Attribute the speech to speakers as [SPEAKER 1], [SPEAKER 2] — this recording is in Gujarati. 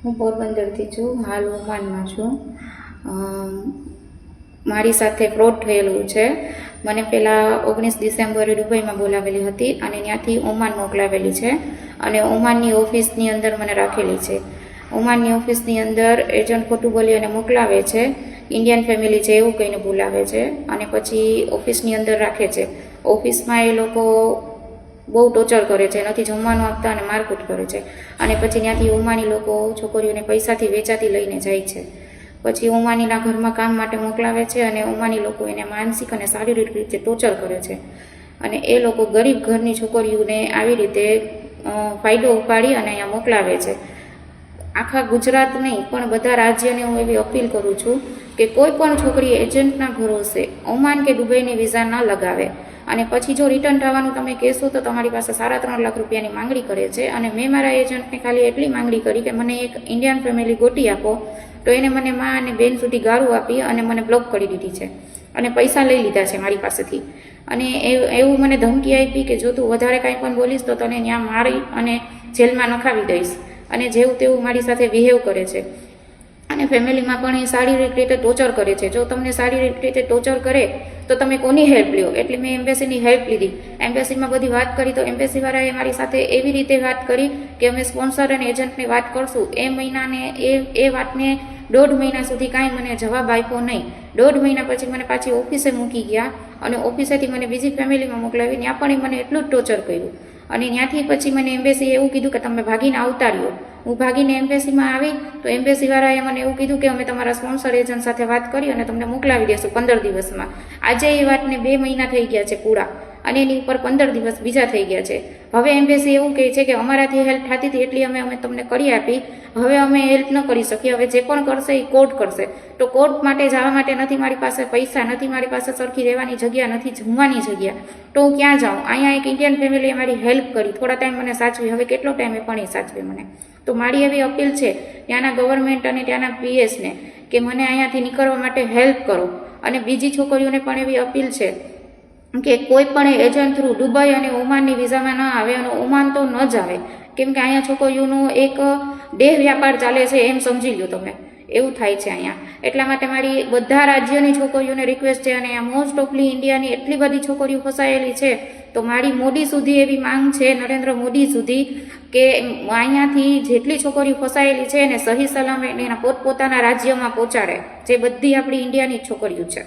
[SPEAKER 1] હું પોરબંદરથી છું, હાલ ઓમાનમાં છું. મારી સાથે ફ્રોડ થયેલું છે. મને પહેલાં 19 ડિસેમ્બરે દુબઈમાં બોલાવેલી હતી અને ત્યાંથી ઓમાન મોકલાવેલી છે અને ઓમાનની ઓફિસની અંદર મને રાખેલી છે. ઓમાનની ઓફિસની અંદર એજન્ટ ખોટું બોલી અને મોકલાવે છે, ઇન્ડિયન ફેમિલી છે એવું કહીને બોલાવે છે અને પછી ઓફિસની અંદર રાખે છે. ઓફિસમાં એ લોકો બહુ ટોર્ચર કરે છે, નથી જમવાનું આપતા અને મારકૂટ કરે છે અને પછી ત્યાંથી ઓમાની લોકો છોકરીઓને પૈસાથી વેચાતી લઈને જાય છે. પછી ઓમાનીના ઘરમાં કામ માટે મોકલાવે છે અને ઓમાની લોકો એને માનસિક અને શારીરિક રીતે ટોર્ચર કરે છે અને એ લોકો ગરીબ ઘરની છોકરીઓને આવી રીતે ફાયદો ઉપાડી અને અહીંયા મોકલાવે છે. આખા ગુજરાત નહીં પણ બધા રાજ્યને હું એવી અપીલ કરું છું કે કોઈ પણ છોકરી એજન્ટના ભરોસે ઓમાન કે દુબઈની વિઝા ન લગાવે અને પછી જો રિટર્ન થવાનું તમે કહેશો તો તમારી પાસે 3.5 લાખ રૂપિયાની માંગણી કરે છે. અને મેં મારા એજન્ટને ખાલી એટલી માંગણી કરી કે મને એક ઇન્ડિયન ફેમિલી ગોતી આપો, તો એને મને મા અને બેન સુધી ગાળું આપી અને મને બ્લોક કરી દીધી છે અને પૈસા લઈ લીધા છે મારી પાસેથી. અને એવું મને ધમકી આપી કે જો તું વધારે કાંઈ પણ બોલીશ તો તને ત્યાં મારી અને જેલમાં નખાવી દઈશ. અને જેવું તેવું મારી સાથે બિહેવ કરે છે અને ફેમિલીમાં પણ એ શારીરિક રીતે ટોર્ચર કરે છે. જો તમને શારીરિક રીતે ટોર્ચર કરે તો તમે કોની હેલ્પ લ્યો? એટલે મેં એમ્બેસીની હેલ્પ લીધી. એમ્બેસીમાં બધી વાત કરી તો એમ્બેસીવાળાએ મારી સાથે એવી રીતે વાત કરી કે અમે સ્પોન્સર અને એજન્ટને વાત કરશું. એ મહિનાને એ વાતને 1.5 મહિના સુધી કાંઈ મને જવાબ આપ્યો નહીં. 1.5 મહિના પછી મને પાછી ઓફિસે મૂકી ગયા અને ઓફિસેથી મને બીજી ફેમિલીમાં મોકલાવી. ત્યાં પણ એ મને એટલું જ ટોર્ચર કર્યું અને ત્યાંથી પછી મને એમ્બેસીએ એવું કીધું કે તમે ભાગીને આવતા રહ્યો. હું ભાગીને એમ્બેસીમાં આવી તો એમ્બેસીવાળાએ મને એવું કીધું કે અમે તમારા સ્પોન્સર એજન્ટ સાથે વાત કરી અને તમને મોકલાવી દઈશું 15 દિવસમાં. આજે એ વાતને 2 મહિના થઈ ગયા છે પૂરા અને એની ઉપર 15 દિવસ બીજા થઈ ગયા છે. હવે એમ્બેસી એવું કહે છે કે અમારાથી હેલ્પ થતી હતી એટલી અમે તમને કરી આપી, હવે અમે હેલ્પ ન કરી શકીએ, હવે જે પણ કરશે એ કોર્ટ કરશે. તો કોર્ટ માટે જવા માટે નથી મારી પાસે પૈસા, નથી મારી પાસે સરખી રહેવાની જગ્યા, નથી જમવાની જગ્યા, તો હું ક્યાં જાઉં? અહીંયા એક ઇન્ડિયન ફેમિલીએ મારી હેલ્પ કરી, થોડા ટાઈમ મને સાચવી, હવે કેટલો ટાઈમ એ પણ એ સાચવે મને. તો મારી એવી અપીલ છે ત્યાંના ગવર્મેન્ટ અને ત્યાંના પીએસને કે મને અહીંયાથી નીકળવા માટે હેલ્પ કરો. અને બીજી છોકરીઓને પણ એવી અપીલ છે કે કોઈ પણ એજન્ટ થ્રુ દુબઈ અને ઓમાનની વિઝામાં ન આવે અને ઓમાન તો ન જ આવે, કેમ કે અહીંયા છોકરીઓનો એક દેહ વ્યાપાર ચાલે છે એમ સમજી લો તમે, એવું થાય છે અહીંયા. એટલા માટે મારી બધા રાજ્યની છોકરીઓને રિક્વેસ્ટ છે અને અહીંયા મોસ્ટ ઓફલી ઇન્ડિયાની એટલી બધી છોકરીઓ ફસાયેલી છે. તો મારી મોદી સુધી એવી માંગ છે, નરેન્દ્ર મોદી સુધી, કે અહીંયાથી જેટલી છોકરીઓ ફસાયેલી છે એને સહી સલામત એના પોતપોતાના રાજ્યમાં પહોંચાડે, જે બધી આપણી ઇન્ડિયાની છોકરીઓ છે.